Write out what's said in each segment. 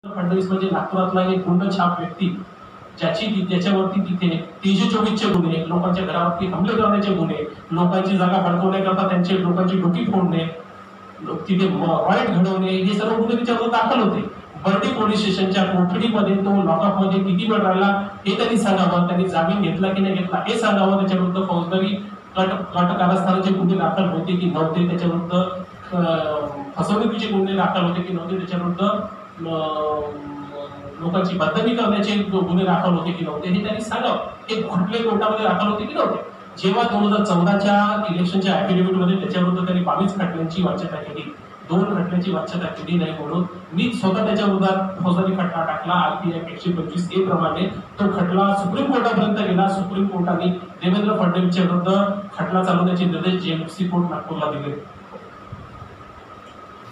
फडणवीस म्हणजे नागपुरातला एक गुंडछाप व्यक्ती, त्याच्यावरती तिथे 324चे गुन्हे, लोकांच्या घरावरती हमले करण्याचे गुन्हे, लोकांची जागा हडकवण्याकरता त्यांचे लोकांची डोकी फोडणे, तिथे वाईट घडवणे, हे सर्व गुन्हे त्याच्यावर दाखल होते. बर्डी पोलीस स्टेशनच्या कोठडीमध्ये तो लॉकअप मध्ये किती वेळ राहिला हे त्यांनी सांगावं, त्यांनी जामीन घेतला की नाही घेतला हे सांगावं, त्याच्याविरुद्ध फौजदारी कट कारस्थानाचे गुन्हे दाखल होते की नव्हते, त्याच्याविरुद्ध फसवणुकीचे गुन्हे दाखल होते की नव्हते, त्याच्याविरुद्ध लोकांची बदनामी करण्याचे गुन्हे दाखल होते की नव्हते हे त्यांनी सांगावं. हे खटले कोर्टामध्ये दाखल होते की नव्हते. जेव्हा 2014च्या इलेक्शनच्या ऍफिडेव्हिट मध्ये त्याच्याविरुद्ध त्यांनी 22 खटल्यांची वाच्यता केली, 2 खटल्याची वाच्यता केली नाही म्हणून मी स्वतः त्याच्या विरोधात फौजदारी खटला टाकला. आरपीआय 125A प्रमाणे तो खटला सुप्रीम कोर्टापर्यंत गेला. सुप्रीम कोर्टाने देवेंद्र फडणवीसच्या विरुद्ध खटला चालवण्याचे निर्देश जेएमसी कोर्ट नागपूरला दिले.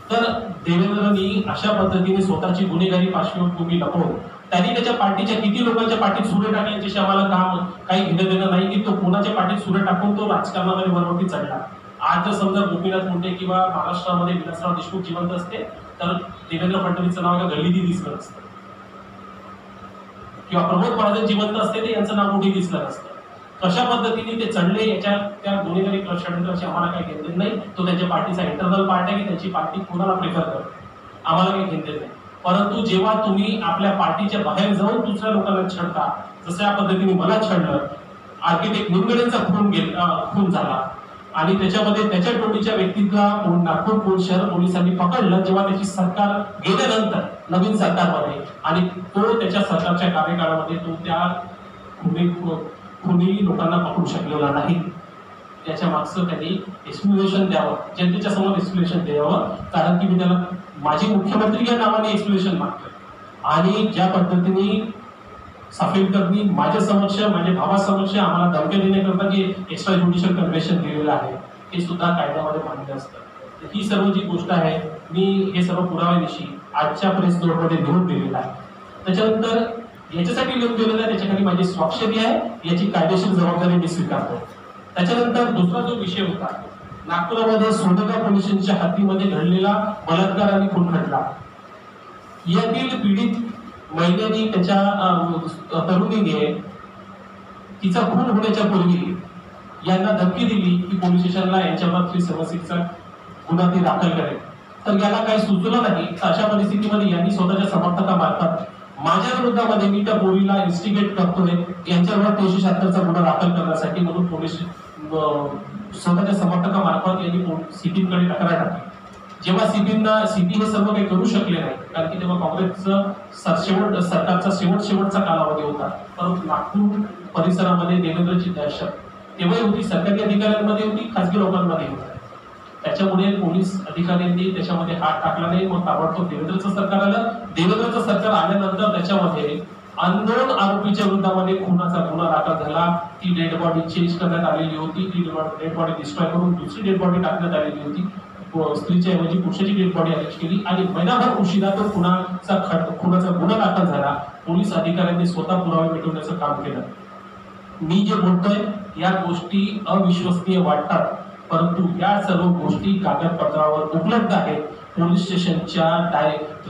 तर देवेंद्रनी अशा पद्धतीने स्वतःची गुन्हेगारी पार्श्वभूमी लपवून त्यांनी त्याच्या पार्टीच्या किती लोकांच्या पाठीत सुरे टाकले याच्याशी आम्हाला काम काही घेणं देणं नाही की तो कोणाच्या पाठीत सुरे टाकून तो राजकारणामध्ये वरवरती चढला. आज जर समजा गोपीनाथ मुंडे किंवा महाराष्ट्रामध्ये विलासराव देशमुख जिवंत असते तर देवेंद्र फडणवीसचं नाव एका गल्लीतही दिसलं नसतं, किंवा प्रमोद महाजन जिवंत असते ते यांचं नाव कुठे दिसलं नसतं. कशा पद्धतीने ते चढले याच्या त्या गुन्हेगारी षडयंत्राशी आम्हाला काही घेणं नाही. तो त्यांच्या पार्टीचा इंटरनल पार्ट आहे की त्यांची पार्टी कोणाला प्रेफर करते आम्हाला काही घेणं नाही. परंतु जेव्हा तुम्ही आपल्या पार्टीच्या बाहेर जाऊन दुसऱ्या लोकांना छळता, जसं या पद्धतीने मला छळलं, आर्किटेक्ट निमगडेंचा खून झाला आणि त्याच्यामध्ये त्याच्या टोळीच्या व्यक्तीला नागपूर पोलीस शहर पोलिसांनी पकडलं जेव्हा त्याची सरकार गेल्यानंतर नवीन सरकारमध्ये, आणि तो त्याच्या सरकारच्या कार्यकाळामध्ये तो त्या कुणी लोकांना पकडू शकलेला नाही. त्याच्या मागचं त्यांनी एक्सप्लेनेशन द्यावं, जनतेच्या समोर एक्सप्लेनेशन द्यावं, कारण की मी त्याला माझी मुख्यमंत्री या नावाने एक्सप्लेनेशन मागतोय. आणि ज्या पद्धतीने साफेलकरनी माझ्या समक्ष माझ्या भावासमक्ष आम्हाला धमक्या देण्याकरता जे एक्स्ट्रा ज्युडिशियल कन्व्हेन्शन दिलेलं आहे हे सुद्धा कायद्यामध्ये मान्य असतं. ही सर्व जी गोष्ट आहे मी हे सर्व पुराव्यानिशी आजच्या प्रेस नोटमध्ये लिहून दिलेलं आहे. त्याच्यानंतर याच्यासाठी लिहून दिलेलं आहे त्याच्याखाली माझी स्वाक्षरी आहे, याची कायदेशीर जबाबदारी मी स्वीकारतो. त्याच्यानंतर दुसरा जो विषय होता नागपुरामध्ये सोनगाव पोलीस स्टेशनच्या हद्दीमध्ये घडलेला बलात्कार आणि खून खटला, यातील पीडित महिलेने त्याच्या तरुणीने तिचा खून होण्याच्या पूर्वी यांना धमकी दिली की पोलीस स्टेशनला यांच्यावरती समस्येचा गुन्हा ती दाखल करेल. तर याला काही सुचलं नाही. अशा परिस्थितीमध्ये यांनी स्वतःच्या समर्थकामार्फत माझ्या विरोधामध्ये मी त्या पोरीला इन्स्टिगेट करतोय यांच्यावर 376चा गुन्हा दाखल करण्यासाठी म्हणून पोलीस स्वतःच्या समर्थकामार्फत यांनी सीपीकडे तक्रार टाकली. जेव्हा सीपी हे सर्व काही करू शकले नाही, कारण की तेव्हा काँग्रेसचं सरकारचा शेवटचा कालावधी होता, परंतु नागपूर परिसरामध्ये देवेंद्रची दहशत तेव्हाही होती, सरकारी अधिकाऱ्यांमध्ये होती, खासगी लोकांमध्ये होती. त्याच्यामुळे पोलीस अधिकाऱ्यांनी त्याच्यामध्ये हात टाकला नाही. मग ताबडतोब देवेंद्रचं सरकार आलं. देवेंद्रचं सरकार आल्यानंतर त्याच्यामध्ये अननोन आरोपीच्या विरोधामध्ये खुनाचा गुन्हा दाखल झाला. ती डेड बॉडी चेंज करण्यात आलेली होती, ती डेड बॉडी डिस्ट्रॉय करून दुसरी डेड बॉडी टाकण्यात आलेली होती. स्त्रीच्या ऐवजी पुरुषाची डेड बॉडी अरेस्ट केली आणि महिनाभर उशिरा तो खुनाचा गुन्हा दाखल झाला. पोलीस अधिकाऱ्यांनी स्वतः पुरावे मिटवण्याचं काम केलं. मी जे बोलतोय या गोष्टी अविश्वसनीय वाटतात, परंतु या सर्व गोष्टी कागदपत्रावर उपलब्ध आहेत, पोलीस स्टेशनच्या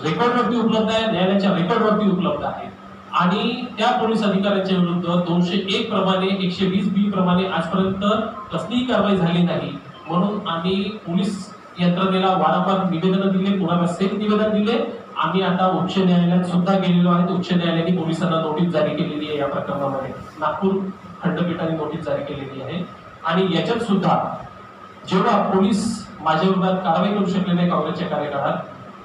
रेकॉर्डवरती उपलब्ध आहे, न्यायालयाच्या रेकॉर्डवरती उपलब्ध आहे. आणि त्या पोलीस अधिकाऱ्यांच्या विरुद्ध 201 प्रमाणे 120B प्रमाणे आजपर्यंत कसलीही कारवाई झाली नाही. म्हणून आम्ही पोलीस यंत्रणेला वारंवार निवेदन दिले, पुन्हा सेफ निवेदन दिले. आम्ही आता उच्च न्यायालयात सुद्धा गेलेलो आहे. उच्च न्यायालयाने पोलिसांना नोटीस जारी केलेली आहे. या प्रकरणामध्ये नागपूर खंडपीठाने नोटीस जारी केलेली आहे. आणि याच्यात सुद्धा जेव्हा पोलीस माझ्या विरोधात कारवाई करू शकले नाही काँग्रेसच्या कार्यकाळात,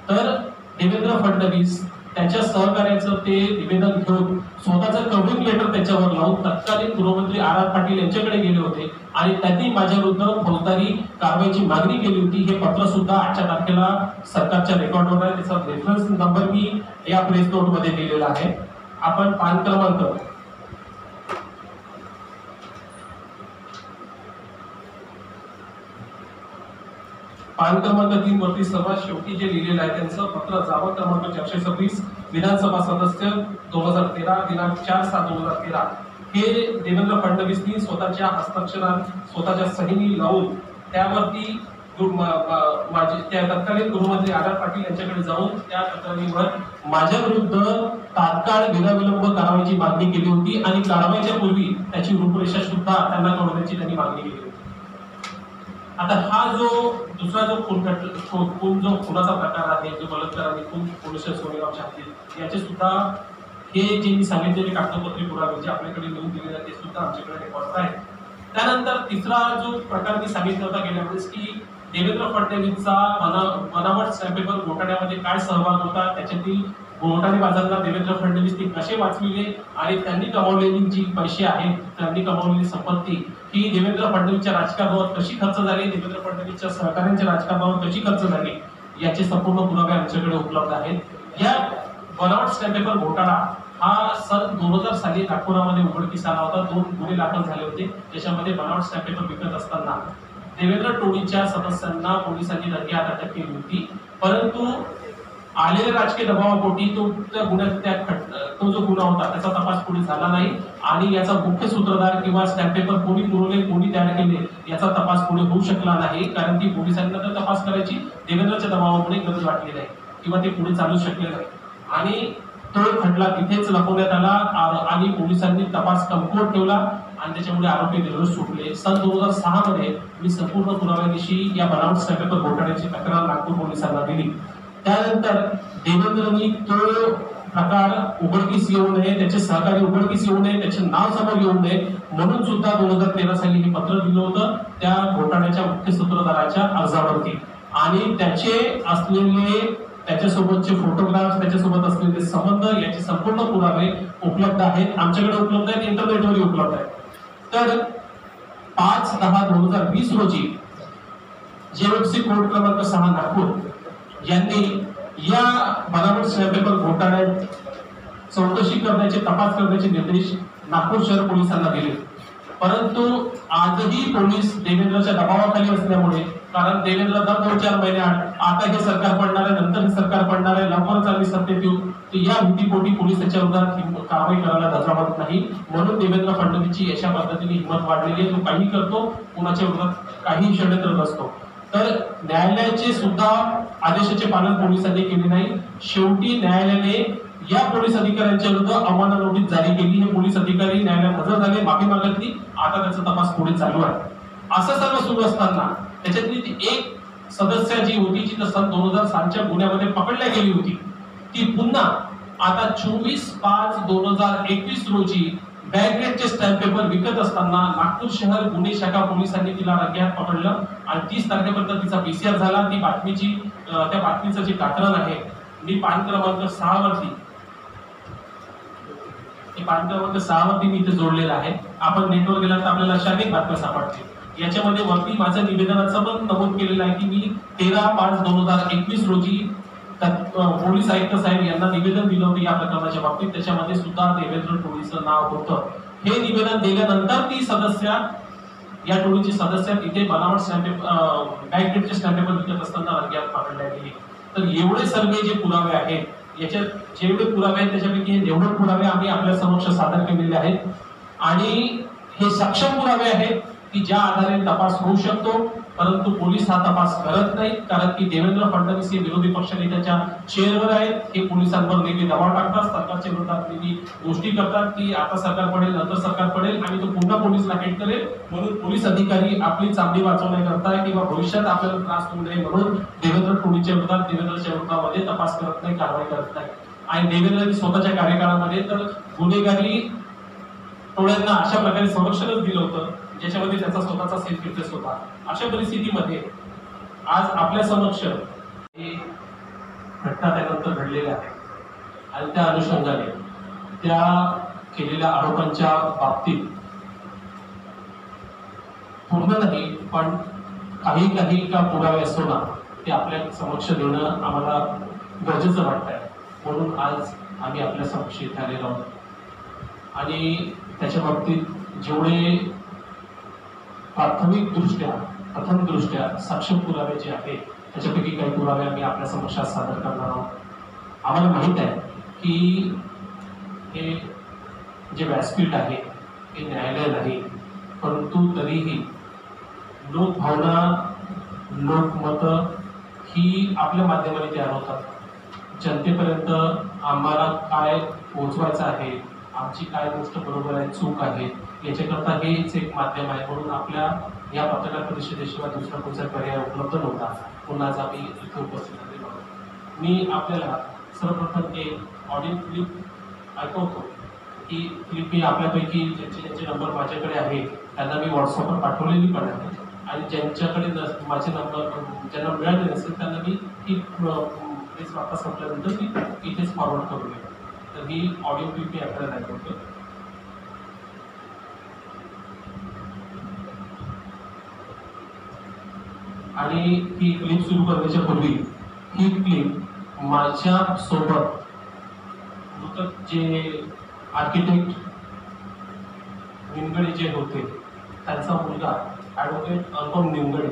तर देवेंद्र फडणवीस त्यांच्या सहकार्याचं ते निवेदन घेऊन स्वतःचं कव्हरिंग लेटर त्याच्यावर लावून तत्कालीन गृहमंत्री आर पाटील यांच्याकडे गेले होते आणि त्यांनी माझ्या विरुद्ध फौजदारी कारवाईची मागणी केली होती. हे पत्र सुद्धा आजच्या तारखेला सरकारच्या रेकॉर्डवर आहे. त्याचा रेफरन्स नंबर मी या प्रेस नोट मध्ये दिलेला आहे. आपण पान क्रमांक पान क्रमांक 3 वरती सर्वात शेवटी जे लिहिलेलं आहे त्यांचं पत्र जावं क्रमांक 426 विधानसभा सदस्य 2013 दिनांक 4/7/2013 हे देवेंद्र फडणवीसनी स्वतःच्या हस्ताक्षरात स्वतःच्या सहीनी लावून त्यावरती माझे त्या तत्कालीन गृहमंत्री आर पाटील यांच्याकडे जाऊन त्या तक्रारीवर माझ्या विरुद्ध तात्काळ विनाविलंब कारवाईची मागणी केली होती आणि कारवाईच्या पूर्वी त्याची रूपरेषा सुद्धा त्यांना कळवण्याची त्यांनी मागणी केली होती. आता हा जो दुसरा जो खून जो खुनाचा प्रकार आहे, जो बलात्कार आणि खून पोलीस सोनेगावच्या हद्दीत, याचे सुद्धा हे जे मी सांगितलेले कागदपत्रे पुरावे जे आपल्याकडे लिहून दिलेले आहेत ते सुद्धा आमच्याकडे रेकॉर्ड आहे. त्यानंतर तिसरा जो प्रकार मी सांगितला होता गेल्या वेळेस की देवेंद्र फडणवीसचा बनावट स्टॅम्प पेपर घोटाळ्यामध्ये काय सहभाग होता, त्याच्यातील घोटाळेबाजांना देवेंद्र फडणवीसनी कसे वाचविले आणि त्यांनी कमावलेली जी पैसे आहेत, त्यांनी कमावलेली संपत्ती ही देवेंद्र फडणवीसच्या राजकारणावर कशी खर्च झाली, देवेंद्र फडणवीसच्या सहकार्यांच्या राजकारणावर कशी खर्च झाली, याचे संपूर्ण पुरावे आमच्याकडे उपलब्ध आहेत. या बनावट स्टॅम्प पेपर घोटाळा हा सन 2000 साली नागपुरामध्ये उघडकीस आला होता. 2 गुन्हे दाखल झाले होते, ज्याच्यामध्ये बनावट स्टॅम्प पेपर विकत असताना देवेंद्र टोळीच्या सदस्यांना पोलिसांनी रंगेहात अटक केली होती. परंतु आलेल्या राजकीय दबावापोटी तो जो गुन्हा होता त्याचा तपास पुढे झाला नाही आणि याचा मुख्य सूत्रधार किंवा स्टॅम्प पेपर कोणी पुरवले, कोणी तयार केले याचा तपास पुढे होऊ शकला नाही, कारण की पोलिसांना तर तपास करायची देवेंद्रच्या दबावामुळे गरज वाटली नाही किंवा ते पुढे चालू शकले नाही आणि तो खटला तिथेच लपवण्यात आला आणि पोलिसांनी तपास कमकुवत ठेवला आणि त्याच्यामुळे आरोपी निर्दोष सुटले. सन 2006 मध्ये मी संपूर्ण पुराव्यानिशी या बनावट स्टॅम्प पेपर घोटाळ्याची तक्रार नागपूर पोलिसांना दिली. त्यानंतर देवेंद्रनी तो प्रकार उघडकीस येऊ नये, त्याचे सहकारी उघडकीस येऊ नये, त्याचे नाव समोर येऊ नये म्हणून सुद्धा 2013 साली हे पत्र दिलं होतं त्या घोटाळ्याच्या मुख्य सूत्रधाराच्या अर्जावरती आणि त्याचे असलेले त्याच्यासोबतचे फोटोग्राफ्स, त्याच्यासोबत असलेले संबंध याचे संपूर्ण पुरावे उपलब्ध आहेत, आमच्याकडे उपलब्ध आहेत, इंटरनेटवरही उपलब्ध आहेत. तर 5/10/2020 रोजी जेएफसी कोर्ट क्रमांक 6 नागपूर यांनी या बनावट स्टॅम्प पेपर घोटाळ्यात चौकशी करण्याचे, तपास करण्याचे निर्देश नागपूर शहर पोलिसांना दिले. परंतु आजही पोलीस देवेंद्रच्या दबावाखाली असल्यामुळे, कारण देवेंद्र दर 2-4 महिने आता हे सरकार पडणार आहे, नंतर हे सरकार पडणार आहे, लवकरच आम्ही सत्तेत येऊ, तर या भीतीपोटी पोलीस त्याच्या विरोधात कारवाई करायला धजावत नाही. म्हणून देवेंद्र फडणवीसची अशा पद्धतीने हिंमत वाढलेली आहे. तो काही करतो, कुणाच्या विरोधात काही षडयंत्र नसतो. तर न्यायालयाचे सुद्धा आदेशाचे पालन पोलिसांनी केले नाही. शेवटी न्यायालयाने या पोलीस अधिकाऱ्यांच्या विरुद्ध अवमानना नोटीस जारी केली. हे पोलीस अधिकारी न्यायालयात हजर झाले, माफी मागितली, आता त्याचा तपास पुढे चालू आहे. असं सर्व सुरू असताना त्याच्यातली ती एक सदस्य जी होती, जी सन 2000 सालच्या गुन्ह्यामध्ये पकडल्या गेली होती, ती पुन्हा आता 24/5/2021 रोजी बॅगरेटचे स्टॅम्प पेपर विकत असताना नागपूर शहर गुन्हे शाखा पोलिसांनी तिला रंगेहात पकडलं आणि 30 तारखेपर्यंत तिचा पीसीआर झाला. ती बातमीची त्या बातमीचं जे कात्रण आहे मी पान क्रमांक 6 वरती मी इथे जोडलेलं आहे. आपण नेटवर गेला तर आपल्याला अशा अनेक बातम्या सापडतील. याच्यामध्ये वरती माझं निवेदनाचं पण नमूद केलेलं आहे की मी 13/5/2021 रोजी पोलीस आयुक्त साहेब यांना निवेदन दिलं होतं या प्रकरणाच्या बाबतीत. त्याच्यामध्ये सुद्धा देवेंद्र टोळीचं नाव होतं. हे निवेदन दिल्यानंतर ती सदस्य, या टोळीची सदस्य तिथे बनावट स्टॅम्प बॅगरेटचे स्टॅम्प पेपर विकत असताना रंगेहात पकडल्या गेली. तर एवढे सर्व जे पुरावे आहेत, याच्यात जेवढे पुरावे आहेत त्याच्यापैकी हे 90 पुरावे आम्ही आपल्या समक्ष सादर केलेले आहेत आणि हे सक्षम पुरावे आहेत की ज्या आधारे तपास होऊ शकतो. परंतु पोलीस हा तपास करत नाहीत, कारण की देवेंद्र फडणवीस हे विरोधी पक्षनेत्याच्या चेअरवर आहेत. हे पोलिसांवर नेहमी दबाव टाकतात, सरकारच्या विरोधात नेहमी गोष्टी करतात की आता सरकार पडेल, नंतर सरकार पडेल आणि तो पुन्हा पोलीसला हेट करेल. म्हणून पोलीस अधिकारी आपली चांगली वाचवण्याकरता किंवा भविष्यात आपल्याला त्रास होऊ नये म्हणून देवेंद्र टोळीच्या विरोधात, देवेंद्रच्या विरोधामध्ये तपास करत नाही, कारवाई करत नाही. आणि देवेंद्रनी स्वतःच्या कार्यकाळामध्ये तर गुन्हेगारी टोळ्यांना अशा प्रकारे संरक्षणच दिलं होतं ज्याच्यामध्ये त्याचा स्वतःचा सेल्फ इंटरेस्ट होता. अशा परिस्थितीमध्ये आज आपल्या समक्ष हे घटना त्यानंतर घडलेल्या आहेत आणि त्या अनुषंगाने त्या केलेल्या आरोपांच्या बाबतीत पूर्ण नाही पण काही का पुरावे असो ना ते आपल्या समक्ष देणं आम्हाला गरजेचं वाटतंय. म्हणून आज आम्ही आपल्या समक्ष इथे आलेलो आहोत आणि त्याच्या बाबतीत जेवढे प्रथम दृष्ट्या सक्षम पुरावे जे आहेत त्याच्यापैकी काही पुरावे आम्ही आपल्या समक्षात सादर करणार आहोत. आम्हाला माहीत आहे की हे जे व्यासपीठ आहे हे न्यायालय नाही, परंतु तरीही लोकभावना लोकमतं ही आपल्या माध्यमाने तयार होतात. जनतेपर्यंत आम्हाला काय पोहोचवायचं आहे, आमची काय गोष्ट बरोबर आहे, चूक आहे, याच्याकरता हेच एक माध्यम आहे. म्हणून आपल्या या पत्रकार परिषदेशिवाय दुसरा कोणता पर्याय उपलब्ध नव्हता. पुन्हा आज आम्ही इथे उपस्थित झालेलो आहोत. मी आपल्याला सर्वप्रथम एक ऑडिओ क्लिप ऐकवतो. ही क्लिप मी आपल्यापैकी ज्यांचे नंबर माझ्याकडे आहे त्यांना मी व्हॉट्सअपवर पाठवलेली पण आहे, आणि ज्यांच्याकडे माझे नंबर ज्यांना मिळाले नसेल त्यांना मी ही प्रेस वार्ता संपल्यानंतर ती इथेच फॉरवर्ड करूया. तर ही ऑडिओ क्लिप मी आपल्याला दाखवतो. आणि ही क्लिप सुरू करण्याच्या पूर्वी ही क्लिप माझ्या सोबत मृतक जे आर्किटेक्ट निमगडे जे होते त्यांचा मुलगा ॲडव्होकेट अनुपम निमगडे,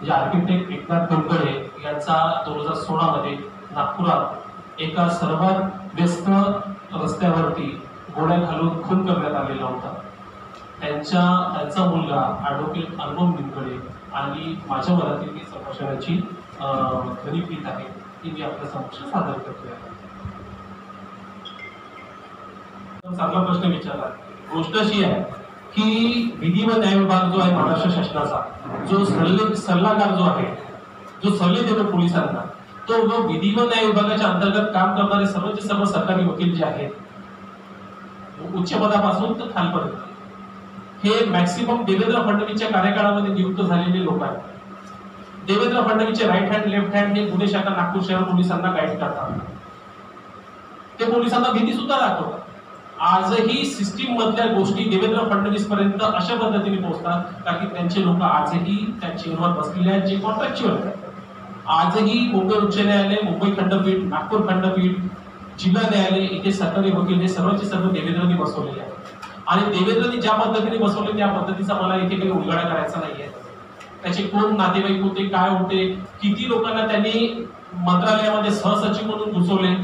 जे आर्किटेक्ट एकनाथ निमगडे यांचा 2016 मध्ये नागपुरात एका सर्वात व्यस्त रस्त्यावरती गोळ्या घालून खून करण्यात आलेला होता. त्यांचा मुलगा ॲडव्होकेट अनुपम निमगडे आणि माझ्या मनातील ही संभाषणाची ध्वनिफीत आहे ती मी आपल्या समक्ष सादर करतोय. चांगला प्रश्न विचारला. गोष्ट अशी आहे की विधी व न्याय विभाग जो आहे महाराष्ट्र शासनाचा, जो सल्लागार जो आहे, जो सल्ले देतो पोलिसांना, तो विधी व न्याय विभागाच्या अंतर्गत काम करणारे सर्वचे सर्व सरकारी वकील जे आहेत, उच्च पदापासून तर खालपर्यंत, हे मॅक्सिमम देवेंद्र फडणवीसच्या कार्यकाळामध्ये नियुक्त झालेले लोक आहेत. देवेंद्र फडणवीसचे राईट हँड लेफ्ट हँड हे गुन्हे शाखा नागपूर शहर पोलिसांना गाईड करतात. ते पोलिसांना भीती सुद्धा दाखवतात. आजही सिस्टीम मधल्या गोष्टी देवेंद्र फडणवीस पर्यंत अशा पद्धतीने पोहोचतात कारण की त्यांचे लोक आजही त्या चेअरवर बसलेले आहेत जे कॉन्ट्रॅक्च्युअल आहेत. आजही मुंबई उच्च न्यायालय, मुंबई खंडपीठ, नागपूर खंडपीठ, जिल्हा न्यायालय इथे सरकारी वकील हे सर्वचे सर्व देवेंद्रनी बसवलेले आहेत. आणि देवेंद्रनी ज्या पद्धतीने बसवले त्या पद्धतीचा मला इथे काही उलगडा करायचा नाहीये. त्याचे कोण नातेवाईक होते, काय होते, किती लोकांना त्यांनी मंत्रालयामध्ये सहसचिव म्हणून घुसवले,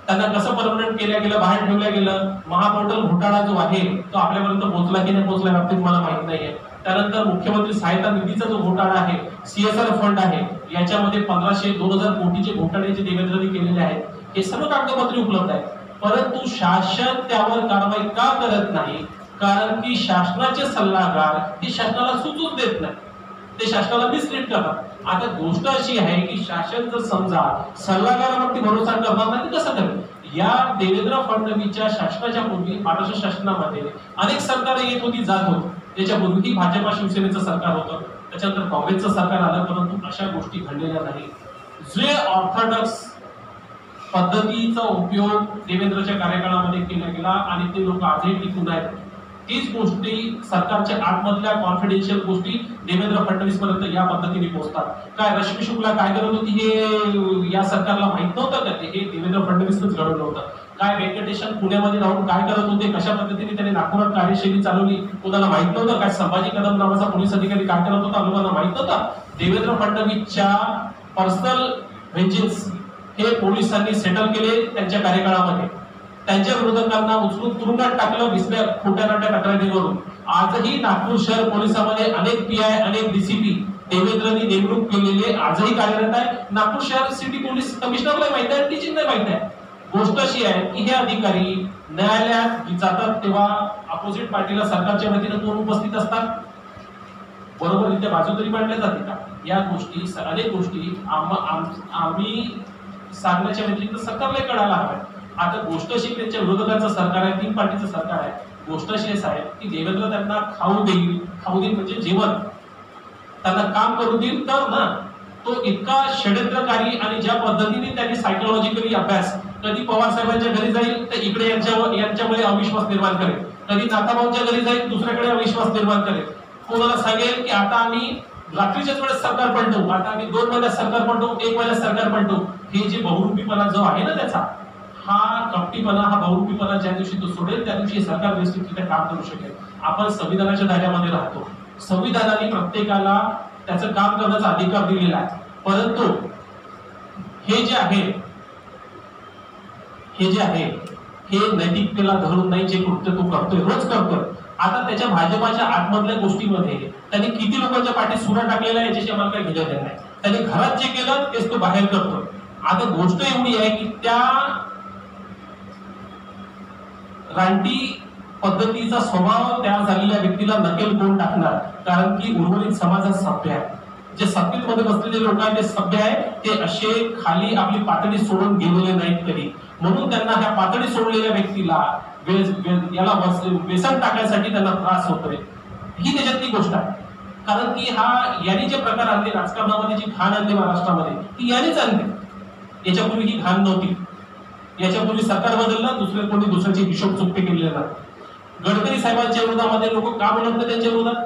त्यांना कसं परमनंट केलं गेलं, बाहेर ठेवलं गेलं, महापोर्टल घोटाळा जो आहे तो आपल्यापर्यंत पोहोचला की नाही पोहोचला बाबतीत मला माहित नाहीये. त्यानंतर मुख्यमंत्री सहायता निधीचा जो घोटाळा आहे, CSR फंड आहे, याच्यामध्ये 1500-2000 कोटीचे घोटाळे जे देवेंद्रनी केलेले आहेत, हे सर्व कागदपत्रे उपलब्ध आहेत. परंतु शासन त्यावर कारवाई का करत नाही? कारण की शासनाचे सल्लागार हे शासनाला सुचून देत नाही, ते शासनाला मिसलीड करतात. आता गोष्ट अशी आहे की शासन जर समजा सल्लागारावरती भरोसा करणार नाही तर कसं करेल? या देवेंद्र फडणवीसच्या शासनाच्या पूर्वी महाराष्ट्र शासनामध्ये अनेक सरकार येत होती, जात होती. त्याच्यापूर्वी भाजपा शिवसेनेचं सरकार होतं, त्याच्यानंतर काँग्रेसचं सरकार आलं, परंतु अशा गोष्टी घडलेल्या नाही. जे ऑर्थोडॉक्स पद्धतीचा उपयोग देवेंद्रच्या कार्यकाळामध्ये केला गेला आणि ते लोक आजही टिकून आहेत. तीच गोष्टी सरकारच्या आतमधल्या कॉन्फिडेन्शियल गोष्टी देवेंद्र फडणवीस पर्यंत या पद्धतीने पोहोचतात. काय रश्मी शुक्ला काय करत होती हे या सरकारला माहित नव्हतं का? हे देवेंद्र फडणवीसच घडवलं होतं. काय व्यंकटेशन पुण्यामध्ये राहून काय करत होते, कशा पद्धतीने त्यांनी नागपुरात कार्यशैली चालवली कोणाला माहित नव्हतं. काय संभाजी कदम नावाचा पोलीस अधिकारी काय करत होता लोकांना माहित नव्हतं. देवेंद्र फडणवीसच्या पर्सनल व्हेंजन्स हे पोलिसांनी सेटल केले त्यांच्या कार्यकाळामध्ये. त्यांच्या विरोधकांना उचलून तुरुंगात टाकलं विसऱ्या खोट्या नाट्या तक्रारीवरून. आजही नागपूर शहर पोलिसांमध्ये अनेक PI, अनेक DCP देवेंद्रनी नेमणूक केलेले आजही कार्यरत आहे. नागपूर शहर सिटी पोलीस कमिशनरला माहिती आहे, टीचिंगला माहिती आहे. गोष्ट अशी आहे की हे अधिकारी न्यायालयात जातात तेव्हा अपोजिट पार्टीला सरकारच्या वतीनं कोण उपस्थित असतात? बरोबर इथे बाजू तरी मांडल्या जाते का? या गोष्टी अनेक गोष्टी आम्ही सांगण्याच्या व्यतिरिक्त सरकारला कळायला हव्या. आता गोष्ट अशी त्यांच्या विरोधकांचं सरकार आहे, 3 पार्टीचं सरकार आहे. गोष्ट अशी आहे की देवेंद्र त्यांना खाऊ देईल म्हणजे जेवण त्यांना काम करू देईल तर ना. तो इतका षड्यंत्रकारी आणि ज्या पद्धतीने त्यांनी सायकोलॉजिकली अभ्यास, कधी पवार साहेबांच्या घरी जाईल तर इकडे यांच्यामुळे अविश्वास निर्माण करेल, कधी नाथाभाऊंच्या घरी जाईल दुसऱ्याकडे अविश्वास निर्माण करेल, कोणाला सांगेल की आता आम्ही रात्रीच्याच वेळेस सरकार पलटवू, आता आम्ही 2 महिन्यात सरकार पलटवू, 1 महिन्यात सरकार पलटवू. हे जे बहुरूपीपणा जो आहे ना त्याचा, हा कपटीपणा, हा बहुरूपीपणा ज्या दिवशी तो सोडेल त्या दिवशी सरकार व्यवस्थितरित्या काम करू शकेल. आपण संविधानाच्या दायऱ्यामध्ये राहतो. संविधानाने प्रत्येकाला त्याचं काम करण्याचा अधिकार दिलेला आहे. परंतु हे जे आहे हे नैतिकतेला धरून नाही जे कृत्य तो करतोय, रोज करतोय. आता त्याच्या भाजपाच्या आतमधल्या गोष्टीमध्ये त्यांनी किती लोकांच्या पाठीत सुरा टाकलेला याच्याशी आम्हाला काही घेणं देणं नाही. त्यांनी घरात जे केलं तेच तो बाहेर करतो. आता गोष्ट एवढी आहे की त्या रानटी पद्धतीचा स्वभाव तयार झालेल्या व्यक्तीला नकेल कोण टाकणार, कारण की उर्वरित समाजात सभ्य आहे. जे सत्तेमध्ये बसलेले लोक आहेत ते सभ्य आहे, ते असे खाली आपली पातळी सोडून गेलेले नाहीत कधी. म्हणून त्यांना ह्या पातळी सोडलेल्या व्यक्तीला याला व्यसन टाकण्यासाठी त्यांना त्रास होतोय. ही त्याच्यातली गोष्ट आहे. कारण की यांनी जे प्रकार आणले राजकारणामध्ये, जी घाण आणली महाराष्ट्रामध्ये, ती यानेच आणली. याच्यापूर्वी ही घाण नव्हती. याच्यापूर्वी सरकार बदललं, दुसऱ्याचे हिशोब चुकते केलेले नाही. गडकरी साहेबांच्या विरोधामध्ये लोक का बोलत नाही त्यांच्या विरोधात?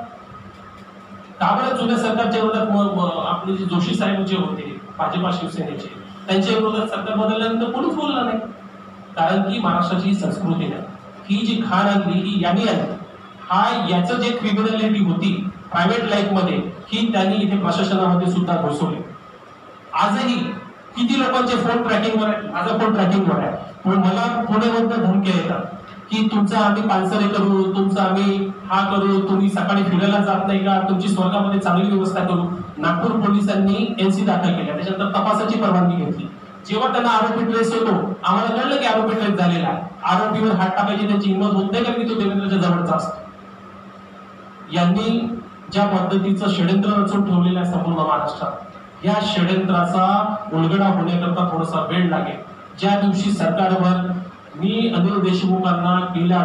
का बरं जुन्या सरकारच्या विरोधात आपले जे जोशी साहेब जे होते भाजपा शिवसेनेचे, त्यांच्या विरोधात सरकार बदलल्यानंतर कोणीच बोललं नाही? कारण की महाराष्ट्राची संस्कृती नाही. ही जी घाण आणली ही यांनी आणली. याचं जे क्रिमिनॅलिटी होती प्रायव्हेट लाईफ मध्ये, ही त्यांनी इथे प्रशासनामध्ये सुद्धा घुसवली. आजही किती लोकांचे फोन ट्रॅकिंगवर आहे, माझा फोन ट्रॅकिंगवर आहे. पण मला पुण्यामधून धमक्या येतात की तुमचं आम्ही पानसरे करू, तुमचं आम्ही हा करू, तुम्ही सकाळी फिरायला जात नाही का, तुमची स्वर्गामध्ये चांगली व्यवस्था करू. नागपूर पोलिसांनी एनसी दाखल केल्या, त्याच्यानंतर तपासाची परवानगी घेतली. जेव्हा त्यांना आरोपी ट्रेस होतो, आम्हाला कळलं की आरोपी ट्रेस झालेला आहे. आरोपीवर हात टाकायची त्यांची हिंमत होत नाही, कारण की तो देवेंद्रच्या जवळचा असतो. यांनी ज्या पद्धतीचं षडयंत्र रचून ठेवलेलं आहे संपूर्ण महाराष्ट्रात, या षडयंत्राचा उलगडा होण्याकरता थोडासा वेळ लागेल. ज्या दिवशी सरकारवर मी अनिल देशमुखांना गेल्या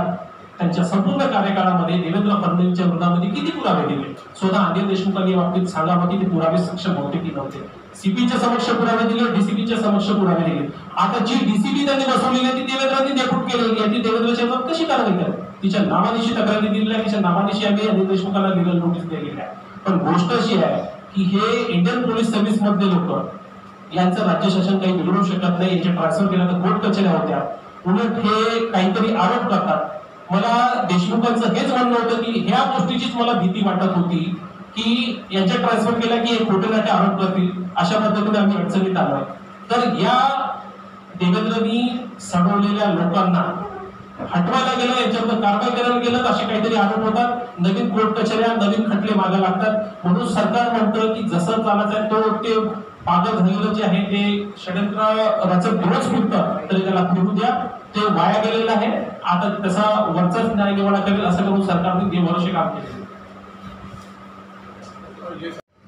त्यांच्या संपूर्ण कार्यकाळामध्ये देवेंद्र फडणवीसच्या विरोधामध्ये किती पुरावे दिले, स्वतः अनिल देशमुखांनी बाबतीत सांगावं की ते पुरावे सक्षम होते की नव्हते. सीपीच्या समक्ष पुरावे दिले, डीसीपीच्या समक्ष पुरावे दिले. आता जी डीसीपी त्यांनी बसवलेली आहे ती देवेंद्रांनी डेप्यूट केलेली आहे, ती देवेंद्रच्या विरोधात कशी कारवाई करेल? तिच्या नावानिशी तक्रारी दिलेल्या आहे, तिच्या नावानिशी आम्ही अनिल देशमुखांना लिगल नोटीस दिलेली आहे. पण गोष्ट अशी आहे की हे इंडियन पोलीस सर्व्हिस मधले लोक, यांचं राज्य शासन काही बिघडवू शकत नाही. याचे ट्रान्सफर केला तर कोर्ट कचेऱ्या होत्या. उलट हे काहीतरी आरोप करतात. मला देशमुखांचं हेच म्हणणं होतं की ह्या गोष्टीचीच मला भीती वाटत होती की यांच्या ट्रान्सफर केला की हे खोटे नाटे आरोप करतील, अशा पद्धतीने आम्ही अडचणीत आलोय. तर या देवेंद्रनी सडवलेल्या लोकांना हटवायला गेलं, यांच्यावर कारवाई करायला गेलं, असे काहीतरी आरोप होतात. नवीन कोर्ट कचेऱ्या, नवीन खटले मागे लागतात. म्हणून सरकार म्हणतं की जसं चालायचं आहे ते पागल झालेलं जे आहे ते षडयंत्र रचक दिवस फिरतं तरी त्याला फिरू द्या, ते वाया गेलेलं आहे. आता त्याचा वरचाच न्याय निवाडा करेल असं करून सरकारने बेभरोसे काम केले.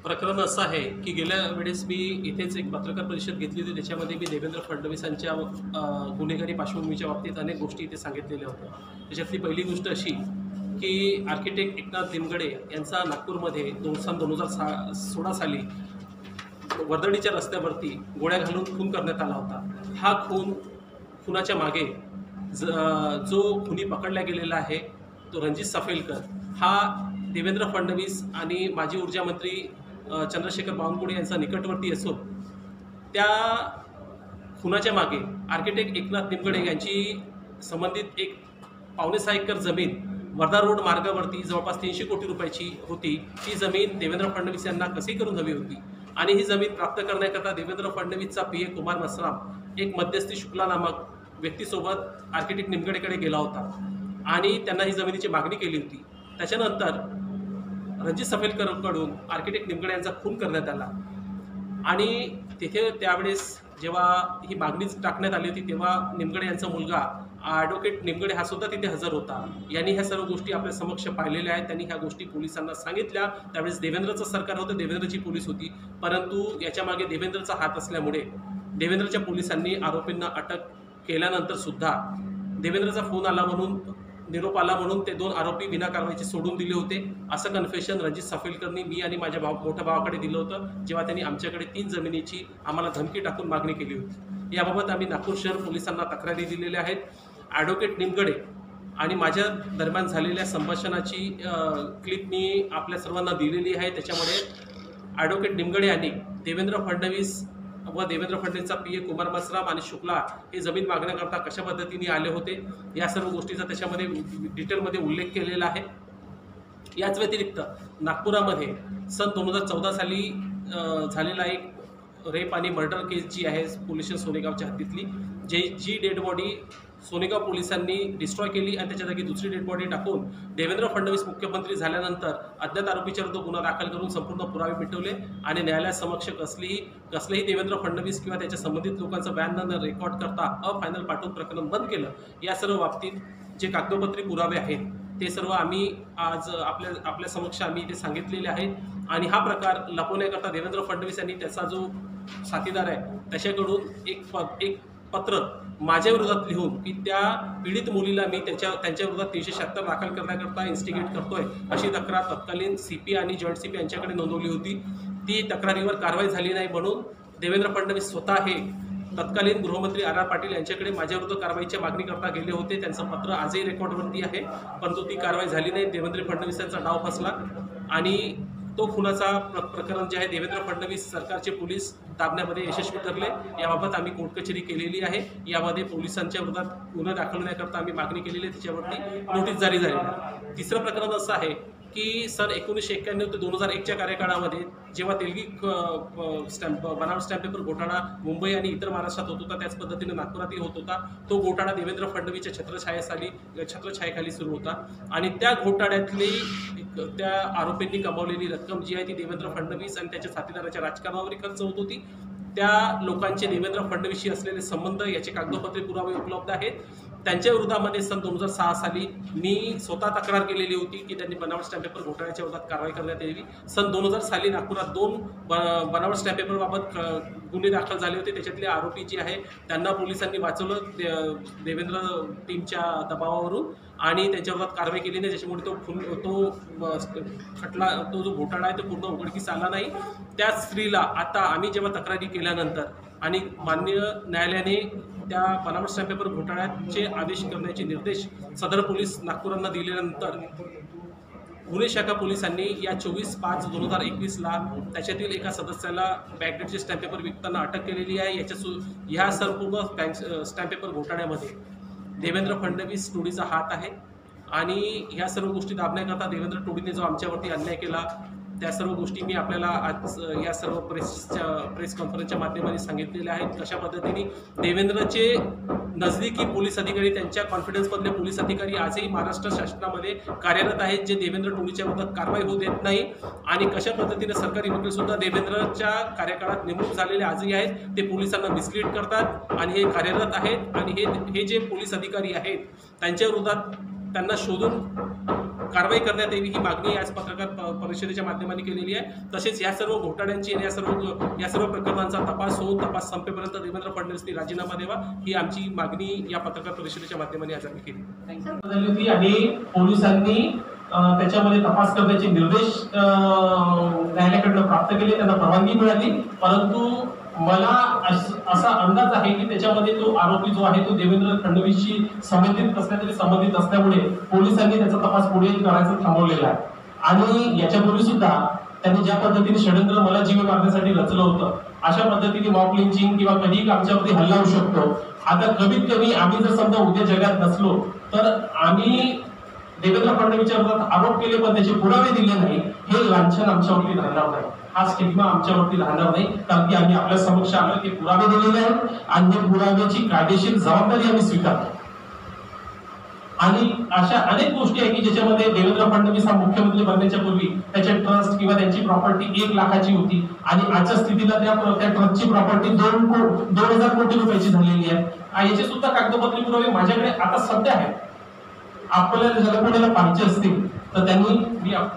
प्रकरण असं आहे की गेल्या वेळेस मी इथेच एक पत्रकार परिषद घेतली होती, त्याच्यामध्ये मी देवेंद्र फडणवीसांच्या गुन्हेगारी पार्श्वभूमीच्या बाबतीत अनेक गोष्टी इथे सांगितलेल्या होत्या. त्याच्यातली पहिली गोष्ट अशी की आर्किटेक्ट एकनाथ निमगडे यांचा नागपूरमध्ये 2016 साली वर्दळीच्या रस्त्यावरती गोळ्या घालून खून करण्यात आला होता. हा खुनाच्या मागे जो खुनी पकडला गेलेला आहे तो रणजित सफेलकर, हा देवेंद्र फडणवीस आणि माजी ऊर्जा मंत्री चंद्रशेखर बावनकुळे यांचा निकटवर्ती असून त्या खुनाच्या मागे आर्किटेक्ट एकनाथ निमगडे यांची संबंधित एक 5.6 एकर जमीन वर्धा रोड मार्गावरती जवळपास 300 कोटी रुपयाची होती. ती जमीन देवेंद्र फडणवीस यांना कशी करून हवी होती आणि ही जमीन प्राप्त करण्याकरता देवेंद्र फडणवीसचा PA कुमार मसराम एक मध्यस्थी शुक्ला नामक व्यक्तीसोबत आर्किटेक्ट निमगडेकडे गेला होता आणि त्यांना ही जमिनीची मागणी केली होती. त्याच्यानंतर रणजित सफेलकरकडून आर्किटेक्ट निमगडे यांचा खून करण्यात आला आणि तिथे त्यावेळेस जेव्हा ही मागणी टाकण्यात आली होती तेव्हा निमगडे यांचा मुलगा ॲडव्होकेट निमगडे हा सुद्धा तिथे हजर होता. यांनी ह्या सर्व गोष्टी आपल्या समक्ष पाहिलेल्या आहेत. त्यांनी ह्या गोष्टी पोलिसांना सांगितल्या. त्यावेळेस देवेंद्रचं सरकार होतं, देवेंद्रची पोलीस होती, परंतु याच्यामागे देवेंद्रचा हात असल्यामुळे देवेंद्रच्या पोलिसांनी आरोपींना अटक केल्यानंतर सुद्धा देवेंद्रचा फोन आला म्हणून, निरोप आला म्हणून ते 2 आरोपी विनाकारवाईचे सोडून दिले होते. असं कन्फेशन रणजित सफेलकरनी मी आणि माझ्या मोठ्या भावाकडे दिलं होतं, जेव्हा त्यांनी आमच्याकडे 3 जमिनीची आम्हाला धमकी टाकून मागणी केली होती. याबाबत आम्ही नागपूर शहर पोलिसांना तक्रारी दिलेल्या आहेत. ॲडव्होकेट निमगडे आणि माझ्या दरम्यान झालेल्या संभाषणाची क्लिप मी आपल्या सर्वांना दिलेली आहे. त्याच्यामध्ये ॲडव्होकेट निमगडे यांनी देवेंद्र फडणवीस व देवेंद्र फडणवीसचा PA कुमार मसराम आणि शुक्ला हे जमीन मागण्याकरता कशा पद्धतीने आले होते या सर्व गोष्टीचा त्याच्यामध्ये डिटेलमध्ये उल्लेख केलेला आहे. याच व्यतिरिक्त नागपुरामध्ये सन 2014 साली झालेला एक रेप आणि मर्डर केस जी आहे पोल्युशन सोनेगावच्या हद्दीतली, जी डेड बॉडी सोनेगाव पोलिसांनी डिस्ट्रॉय केली आणि त्याच्या जागी दुसरी डेड बॉडी टाकून देवेंद्र फडणवीस मुख्यमंत्री झाल्यानंतर अज्ञात आरोपीच्या विरुद्ध गुन्हा दाखल करून संपूर्ण पुरावे मिटवले आणि न्यायालयासमक्ष कसलेही देवेंद्र फडणवीस किंवा त्याच्या संबंधित लोकांचं बयान न रेकॉर्ड करता फायनल पाठवून प्रकरण बंद केलं। या सर्व बाबतीत जे कागदोपत्री पुरावे आहेत ते सर्व आम्ही आज आपल्या समक्ष आम्ही ते सांगितलेले आहेत आणि हा प्रकार लपवण्याकरता देवेंद्र फडणवीस यांनी त्याचा जो साथीदार आहे त्याच्याकडून एक पत्र माझ्या विरोधात लिहून की त्या पीडित मुलीला मी त्यांच्या विरोधात 376 दाखल करण्याकरता इन्स्टिगेट करतोय अशी तक्रार तत्कालीन CP आणि जॉईंट CP यांच्याकडे नोंदवली होती। ती तक्रारीवर कारवाई झाली नाही म्हणून देवेंद्र फडणवीस स्वतः हे तत्कालीन गृहमंत्री RR पाटील यांच्याकडे माझ्या विरुद्ध कारवाईच्या मागणीकरता गेले होते। त्यांचं पत्र आजही रेकॉर्डवरती आहे, परंतु ती कारवाई झाली नाही। देवेंद्र फडणवीस यांचा डाव फसला आणि तो खुनाचा प्रकरण जे आहे देवेंद्र फडणवीस सरकारचे पोलीस दाबण्यामध्ये यशस्वी ठरले। याबाबत आम्ही कोर्ट कचेरी केलेली आहे। यामध्ये पोलिसांच्या विरोधात गुन्हा दाखवण्याकरता आम्ही मागणी केलेली आहे, त्याच्यावरती नोटीस जारी झाली आहे। तिसरं प्रकरण असं आहे की सन 1991 ते 2001च्या कार्यकाळामध्ये जेव्हा तेलगी बनावट स्टॅम्प पेपर घोटाळा मुंबई आणि इतर महाराष्ट्रात होत होता, त्याच पद्धतीने नागपुरातही होत होता। तो घोटाळा देवेंद्र फडणवीसच्या छत्रछायेखाली सुरू होता आणि त्या घोटाळ्यातली त्या आरोपींनी कमावलेली रक्कम जी आहे ती देवेंद्र फडणवीस आणि त्याच्या साथीदाराच्या राजकारणावर खर्च होत होती। त्या लोकांचे देवेंद्र फडणवीसशी असलेले संबंध याचे कागदोपत्री पुरावे उपलब्ध आहेत। त्यांच्या विरोधामध्ये सन 2006 साली मी स्वतः तक्रार केलेली होती की त्यांनी बनावट स्टॅम्प पेपर घोटाळ्याच्या विरोधात कारवाई करण्यात यावी। सन 2000 साली नागपुरात 2 बनावट स्टॅम्प पेपरबाबत गुन्हे दाखल झाले होते। त्याच्यातले आरोपी जे आहे त्यांना पोलिसांनी वाचवलं देवेंद्र टीमच्या दबावावरून आणि त्यांच्या विरोधात कारवाई केली नाही, ज्याच्यामुळे तो जो घोटाळा आहे तो पूर्ण उघडकीस आला नाही। त्या स्त्रीला आता आम्ही जेव्हा तक्रारी केल्यानंतर आणि माननीय न्यायालयाने त्या बनावट स्टॅम्प पेपर घोटाळ्याचे आदेश करण्याचे निर्देश सदर पोलीस नागपुरांना दिल्यानंतर गुन्हे शाखा पोलिसांनी या 24/5/2021ला त्याच्यातील एका सदस्याला बॅकडेटचे स्टॅम्प पेपर विकताना अटक केलेली आहे। ह्या संपूर्ण स्टॅम्प पेपर घोटाळ्यामध्ये देवेंद्र फडणवीस टोळीचा हात आहे आणि ह्या सर्व गोष्टी दाबण्याकरता देवेंद्र टोळीने जो आमच्यावरती अन्याय केला त्या सर्व गोष्टी मी आपल्याला आज या सर्व प्रेस कॉन्फरन्सच्या माध्यमाने सांगितलेल्या आहेत। कशा पद्धतीने देवेंद्रचे नजदीकी पोलीस अधिकारी त्यांच्या कॉन्फिडन्समधले पोलीस अधिकारी आजही महाराष्ट्र शासनामध्ये कार्यरत आहेत जे देवेंद्र टोळीच्या विरोधात कारवाई होऊ देत नाही आणि कशा पद्धतीने सरकारी वकील सुद्धा देवेंद्रच्या कार्यकाळात नेमणूक झालेले आजही आहेत ते पोलिसांना मिसलीड करतात आणि हे कार्यरत आहेत आणि हे जे पोलीस अधिकारी आहेत त्यांच्या विरोधात त्यांना शोधून कारवाई करण्यात यावी ही मागणी आज पत्रकार परिषदेच्या माध्यमाने केलेली आहे। तसेच या सर्व घोटाळ्यांची आणि या सर्व प्रकरणांचा तपास होऊन तपास संपेपर्यंत देवेंद्र फडणवीसनी राजीनामा द्यावा ही आमची मागणी या पत्रकार परिषदेच्या माध्यमाने आज आम्ही केली आणि पोलिसांनी त्याच्यामध्ये तपास करण्याचे निर्देश न्यायालयाकडून प्राप्त केले, त्यांना परवानगी मिळाली, परंतु मला असा अंदाज आहे की त्याच्यामध्ये तो आरोपी जो आहे तो देवेंद्र फडणवीसशी संबंधित असल्यामुळे पोलिसांनी त्याचा तपास पुढे करायचं थांबवलेला आहे। आणि याच्यापूर्वी सुद्धा त्यांनी ज्या पद्धतीने षडयंत्र मला जीव मारण्यासाठी रचलं होतं अशा पद्धतीने मॉब लिंचिंग किंवा कधीही आमच्यावरती हल्ला होऊ शकतो। आता कमीत कमी आम्ही जर समजा उद्या जगात नसलो तर आम्ही देवेंद्र फडणवीसच्या विरोधात आरोप केले पण त्याचे पुरावे दिले नाही, हे लांछन आमच्यावरती राहणार नाही, हा स्टिग्मा आमच्यावरती राहणार नाही, कारण की आम्ही आपल्या समक्ष आलो की पुरावे दिलेले आहेत आणि पुराव्याची कायदेशीर जबाबदारी आम्ही स्वीकारतो। आणि अशा अनेक गोष्टी आहेत की ज्याच्यामध्ये देवेंद्र फडणवीस हा मुख्यमंत्री बनण्याच्या पूर्वी त्याचे ट्रस्ट किंवा त्यांची प्रॉपर्टी 1 लाखाची होती आणि आजच्या स्थितीला त्या ट्रस्टची प्रॉपर्टी 2,000 कोटी रुपयाची झालेली आहे। याचे सुद्धा कागदपत्री पुरावे माझ्याकडे आता सध्या आहेत। आपल्याला ज्याला कोणाला पाहिजे असतील तर त्यांनी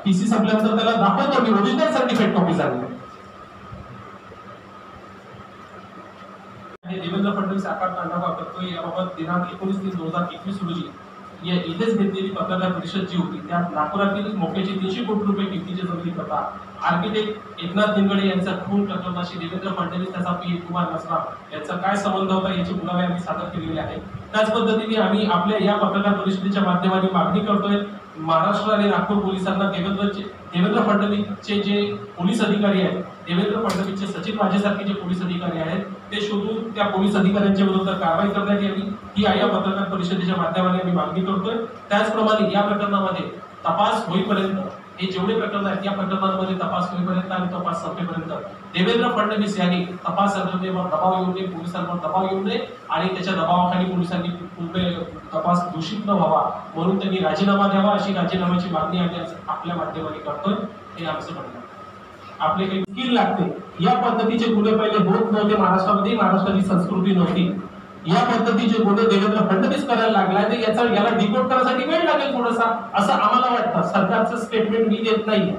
PC संपल्यानंतर त्याला दाखवतो मी ओरिजिनल सर्टिफिकेट कॉपी झाली। देवेंद्र फडणवीस आकारताना वापरतोय याबाबत दिनांक 19/3/2021 रोजी इथेच घेतलेली पत्रकार परिषद जी होती त्या नागपुरातील मोक्याची 300 कोटी रुपये किमतीची जमीन करता आर्किटेक्ट एकनाथ दिनगडे यांचा खून प्रकरणाशी देवेंद्र फडणवीस त्याचा PA कुमार नसरा यांचा काय संबंध होता याचे पुरावे आम्ही सादर केलेले आहेत। त्याच पद्धतीने आम्ही आपल्या या पत्रकार परिषदेच्या माध्यमाने मागणी करतोय महाराष्ट्र आणि नागपूर पोलिसांना देवेंद्र फडणवीसचे जे पोलीस अधिकारी आहेत, देवेंद्र फडणवीसचे सचिन माझेसारखे जे पोलीस अधिकारी आहेत ते शोधून त्या पोलीस अधिकाऱ्यांच्या विरोधात कारवाई करण्यात यावी ही या पत्रकार परिषदेच्या माध्यमाने आम्ही मागणी करतोय। त्याचप्रमाणे या प्रकरणामध्ये तपास होईपर्यंत हे जेवढे प्रकरण आहेत या प्रकरणांमध्ये तपास होईपर्यंत आणि तपास संपेपर्यंत देवेंद्र फडणवीस यांनी तपास यंत्रणेवर दबाव येऊ नये, पोलिसांवर दबाव येऊ नये आणि त्याच्या दबावाखाली पोलिसांनी तपास दूषित न व्हावा म्हणून त्यांनी राजीनामा द्यावा, अशी राजीनाम्याची मागणी आम्ही आपल्या माध्यमाने करतोय. हे आमचं म्हणणं आहे. आपले काही स्किल लागते. या पद्धतीचे गुन्हे पहिले होत नव्हते महाराष्ट्रामध्ये, महाराष्ट्राची संस्कृती नव्हती. या पद्धतीचे गुन्हे देवेंद्र फडणवीस करायला लागलाय, तर याला डिकोड करण्यासाठी वेळ लागेल थोडासा, असं आम्हाला वाटतं. सरकारचं स्टेटमेंट मी देत नाही.